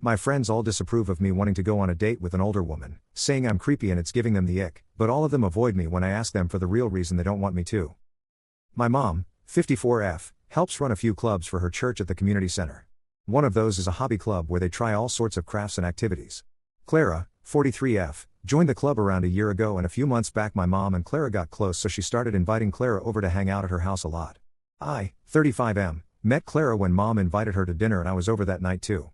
My friends all disapprove of me wanting to go on a date with an older woman, saying I'm creepy and it's giving them the ick, but all of them avoid me when I ask them for the real reason they don't want me to. My mom, 54F, helps run a few clubs for her church at the community center. One of those is a hobby club where they try all sorts of crafts and activities. Clara, 43F, joined the club around a year ago, and a few months back my mom and Clara got close, so she started inviting Clara over to hang out at her house a lot. I, 35M, met Clara when mom invited her to dinner and I was over that night too.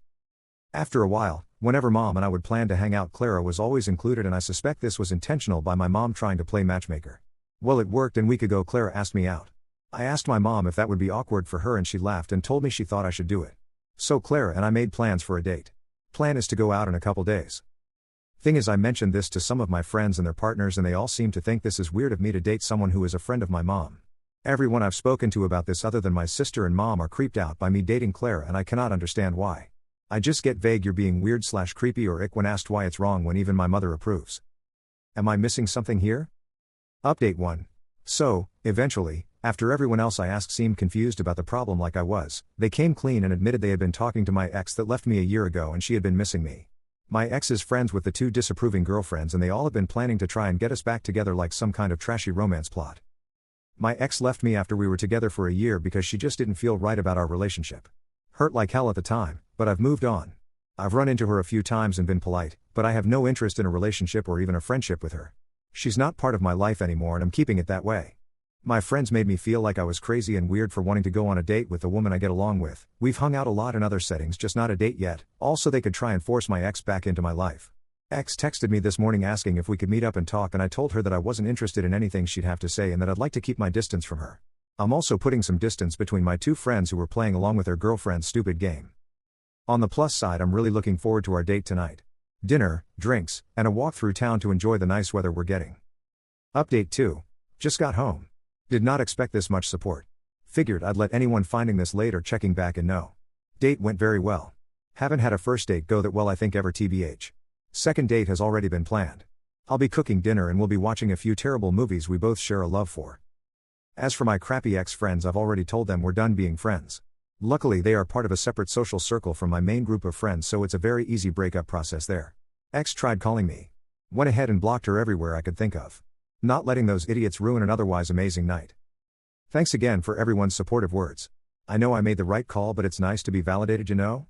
After a while, whenever mom and I would plan to hang out, Clara was always included, and I suspect this was intentional by my mom trying to play matchmaker. Well, it worked, and a week ago Clara asked me out. I asked my mom if that would be awkward for her and she laughed and told me she thought I should do it. So Clara and I made plans for a date. Plan is to go out in a couple days. Thing is, I mentioned this to some of my friends and their partners and they all seem to think this is weird of me to date someone who is a friend of my mom. Everyone I've spoken to about this other than my sister and mom are creeped out by me dating Clara, and I cannot understand why. I just get vague "you're being weird/creepy" or ick when asked why it's wrong when even my mother approves. Am I missing something here? Update 1. So, eventually, after everyone else I asked seemed confused about the problem like I was, they came clean and admitted they had been talking to my ex that left me a year ago and she had been missing me. My ex is friends with the two disapproving girlfriends and they all have been planning to try and get us back together like some kind of trashy romance plot. My ex left me after we were together for a year because she just didn't feel right about our relationship. Hurt like hell at the time, but I've moved on. I've run into her a few times and been polite, but I have no interest in a relationship or even a friendship with her. She's not part of my life anymore and I'm keeping it that way. My friends made me feel like I was crazy and weird for wanting to go on a date with a woman I get along with. We've hung out a lot in other settings, just not a date yet, also they could try and force my ex back into my life. Ex texted me this morning asking if we could meet up and talk, and I told her that I wasn't interested in anything she'd have to say and that I'd like to keep my distance from her. I'm also putting some distance between my two friends who were playing along with their girlfriend's stupid game. On the plus side, I'm really looking forward to our date tonight. Dinner, drinks, and a walk through town to enjoy the nice weather we're getting. Update 2. Just got home. Did not expect this much support. Figured I'd let anyone finding this late or checking back and know. Date went very well. Haven't had a first date go that well I think ever tbh. Second date has already been planned. I'll be cooking dinner and we'll be watching a few terrible movies we both share a love for. As for my crappy ex-friends, I've already told them we're done being friends. Luckily they are part of a separate social circle from my main group of friends, so it's a very easy breakup process there. Ex tried calling me. Went ahead and blocked her everywhere I could think of. Not letting those idiots ruin an otherwise amazing night. Thanks again for everyone's supportive words. I know I made the right call, but it's nice to be validated, you know?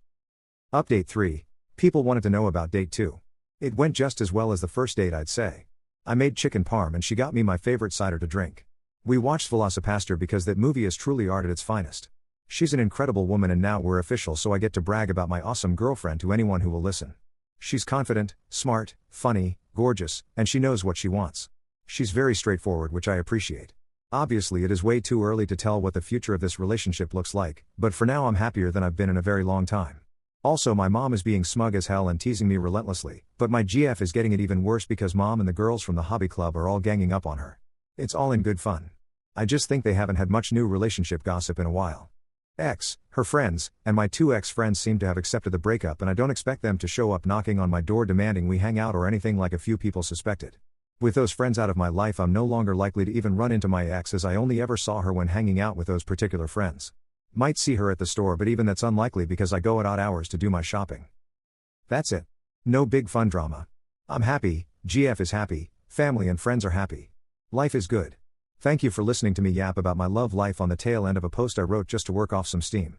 Update 3. People wanted to know about date 2. It went just as well as the first date, I'd say. I made chicken parm and she got me my favorite cider to drink. We watched Velocipaster because that movie is truly art at its finest. She's an incredible woman and now we're official, so I get to brag about my awesome girlfriend to anyone who will listen. She's confident, smart, funny, gorgeous, and she knows what she wants. She's very straightforward, which I appreciate. Obviously it is way too early to tell what the future of this relationship looks like, but for now I'm happier than I've been in a very long time. Also, my mom is being smug as hell and teasing me relentlessly, but my GF is getting it even worse because mom and the girls from the hobby club are all ganging up on her. It's all in good fun. I just think they haven't had much new relationship gossip in a while. Ex, her friends, and my two ex-friends seem to have accepted the breakup, and I don't expect them to show up knocking on my door demanding we hang out or anything like a few people suspected. With those friends out of my life, I'm no longer likely to even run into my ex, as I only ever saw her when hanging out with those particular friends. Might see her at the store, but even that's unlikely because I go at odd hours to do my shopping. That's it. No big fun drama. I'm happy, GF is happy, family and friends are happy. Life is good. Thank you for listening to me yap about my love life on the tail end of a post I wrote just to work off some steam.